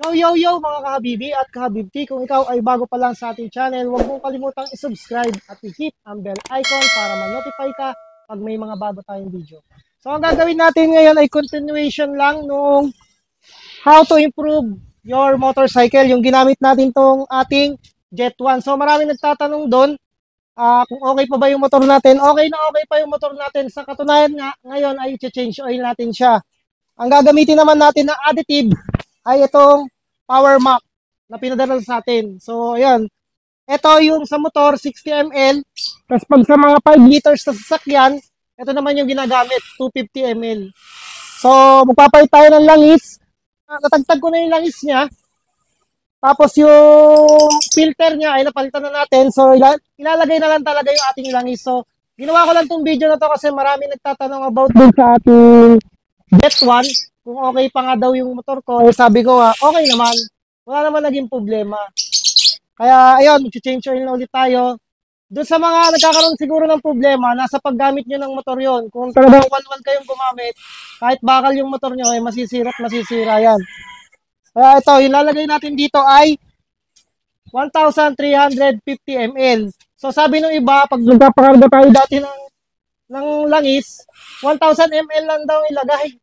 Yo mga kahabibi at kahabibti, kung ikaw ay bago pa lang sa ating channel, huwag mong kalimutang i-subscribe at i-hit ang bell icon para ma-notify ka pag may mga bago tayong video. So ang gagawin natin ngayon ay continuation lang nung how to improve your motorcycle, yung ginamit natin tong ating Jet 1. So marami nagtatanong doon kung okay pa ba yung motor natin. Okay na okay pa yung motor natin. Sa katunayan nga, ngayon ay i-change oil natin siya. Ang gagamitin naman natin na additive ay itong Power Mac na pinadala sa atin. So, ayan. Ito yung sa motor, 60 ml. Tapos pag sa mga 5 liters na sasakyan, ito naman yung ginagamit, 250 ml. So, magpapalit tayo ng langis. Natagtag ko na yung langis niya. Tapos yung filter niya ay napalitan na natin. So, ilalagay na lang talaga yung ating langis. So, ginawa ko lang itong video na to kasi marami nagtatanong about dun sa ating Jet 1. Kung okay pa nga daw yung motor ko, eh sabi ko okay naman. Wala naman naging problema. Kaya, ayun, mag-change oil na ulit tayo. Doon sa mga nagkakaroon siguro ng problema, nasa paggamit nyo ng motor yon. Kung talagang one-one kayong gumamit, kahit bakal yung motor nyo, eh masisira at masisira yan. Kaya ito, ilalagay natin dito ay 1,350 ml. So sabi ng iba, pag nagpapakarga tayo dati ng langis, 1,000 ml lang daw ilagay.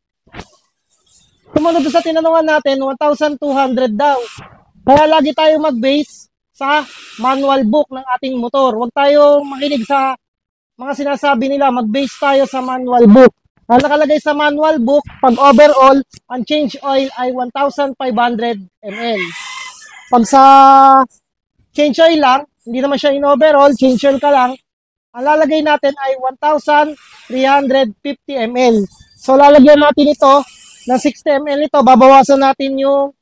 Sumunod sa tinanungan natin, 1,200 daw. Kaya lagi tayo mag-base sa manual book ng ating motor. Huwag tayong makinig sa mga sinasabi nila. Mag-base tayo sa manual book. Ang nakalagay sa manual book, pag overall, ang change oil ay 1,500 ml. Pag sa change oil lang, hindi naman siya in overall, change oil ka lang, ang lalagay natin ay 1,350 ml. So lalagyan natin ito ng 60 ml ito, babawasan natin yung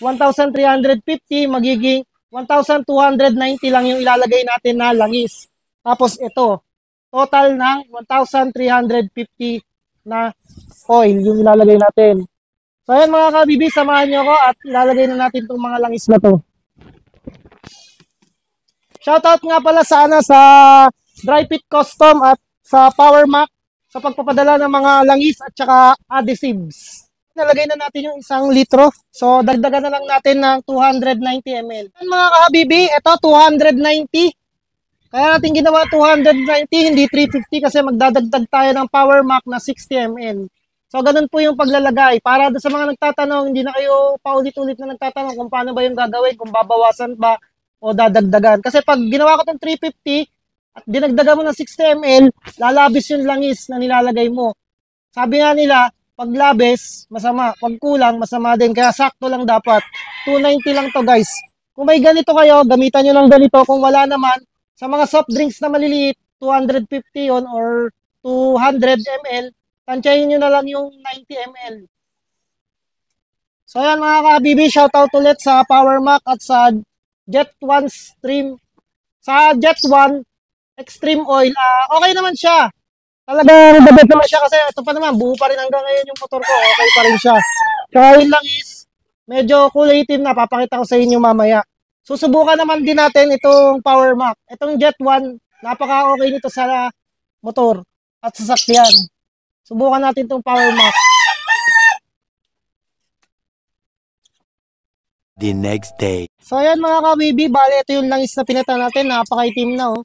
1,350, magiging 1,290 lang yung ilalagay natin na langis. Tapos ito, total ng 1,350 na oil yung ilalagay natin. So ayan mga kabibi, samahan nyo ko at ilalagay na natin itong mga langis na to. Shoutout nga pala sana sa Dry Fit Custom at sa Power Mac sa pagpapadala ng mga langis at saka adhesives. Nalagay na natin yung 1 litro. So, dagdagan na lang natin ng 290 ml. Mga kahabibi, ito 290. Kaya natin ginawa 290, hindi 350 kasi magdadagdag tayo ng Power Mac na 60 ml. So, ganun po yung paglalagay. Para sa mga nagtatanong, hindi na kayo paulit-ulit na nagtatanong kung paano ba yung gagawin, kung babawasan ba o dadagdagan. Kasi pag ginawa ko itong 350, at dinagdagan mo ng 60 ml, lalabis yung langis na nilalagay mo. Sabi nga nila, pag labis, masama. Pag kulang, masama din. Kaya sakto lang dapat. 290 lang to guys. Kung may ganito kayo, gamitan nyo ng ganito. Kung wala naman, sa mga soft drinks na maliliit, 250 yon or 200 ml, tansyahin nyo na lang yung 90 ml. So yan mga kabibi, shoutout ulit sa Power Mac at sa Jet 1 Stream. Sa Jet 1, Extreme Oil, okay naman siya. Talagang the best naman siya kasi ito pa naman, buo pa rin hanggang ngayon yung motor ko, okay pa rin siya. Kaya yun lang is, medyo kulay itim na, papakita ko sa inyo mamaya. Susubukan naman din natin itong Power Mac. Itong Jet 1, napaka-okay nito sa motor at sasakyan. Subukan natin itong Power Mac. The next day. So ayan mga kabibi, bali ito yung langis na pinata natin, napaka-itim na oh.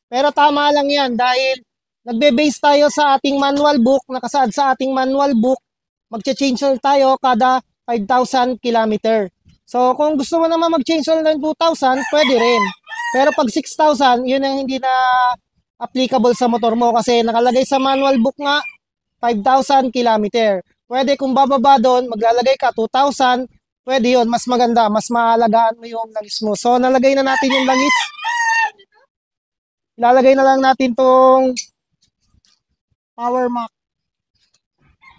Pero tama lang yan dahil nagbe-base tayo sa ating manual book, nakasaad sa ating manual book, mag-change oil tayo kada 5,000 km. So kung gusto mo naman mag-change oil ng 2,000, pwede rin. Pero pag 6,000, yun ang hindi na applicable sa motor mo kasi nakalagay sa manual book nga 5,000 km. Pwede kung bababa doon, maglalagay ka 2,000, pwede yun, mas maganda, mas maalagaan mo yung langis mo. So nalagay na natin yung langis. Ilalagay na lang natin tong Power Mac.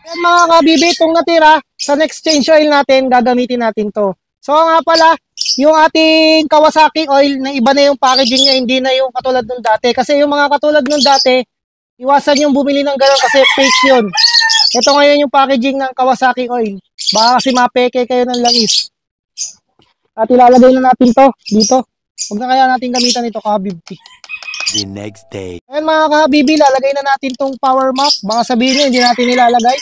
Yan mga kabibi, itong natira, sa next change oil natin, gagamitin natin to. So nga pala, yung ating Kawasaki oil, na iba na yung packaging niya, hindi na yung katulad nung dati. Kasi yung mga katulad nung dati, iwasan yung bumili ng gano'n kasi fake yun. Ito ngayon yung packaging ng Kawasaki oil. Baka kasi mapeke kayo ng langis. At ilalagay na natin to dito. Huwag na kaya natin gamitan ito, kabibti. The next day. Ayan mga kahabibi, lalagay na natin tong Power Mac. Baka sabihin nyo, hindi natin nilalagay.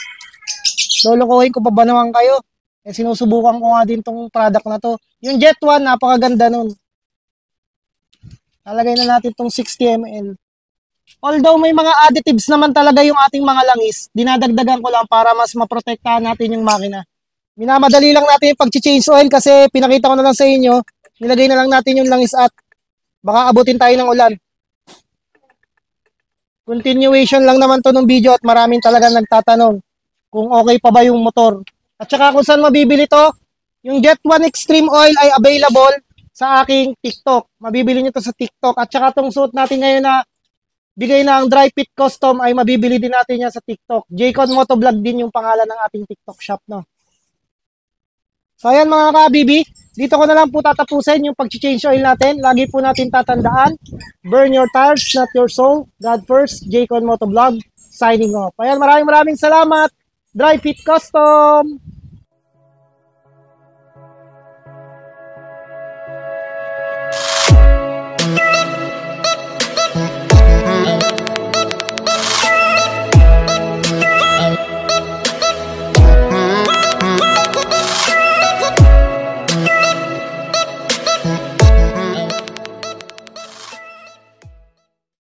Lolokohin ko pa ba naman kayo? Sinusubukan ko nga din tong product na to. Yung Jet 1, napakaganda nun. Lalagay na natin tong 60 ml. Although may mga additives naman talaga yung ating mga langis, dinadagdagan ko lang para mas maprotektahan natin yung makina. Minamadali lang natin yung pag-change oil kasi pinakita ko na lang sa inyo, nilagay na lang natin yung langis at baka abutin tayo ng ulan. Continuation lang naman to ng video at maraming talaga nagtatanong kung okay pa ba yung motor. At saka kung saan mabibili to, yung Jet 1 Extreme Oil ay available sa aking TikTok. Mabibili nyo to sa TikTok. At saka tong suot natin ngayon na bigay na ang Dry Fit Custom ay mabibili din natin yan sa TikTok. Jcon Motovlog din yung pangalan ng ating TikTok shop, no? So ayan mga ka-BB, dito ko na lang po tatapusin yung pag-change oil natin. Lagi po natin tatandaan, burn your tires, not your soul. God first, Jcon Motovlog, signing off. Ayan, maraming salamat. Dry Fit Custom!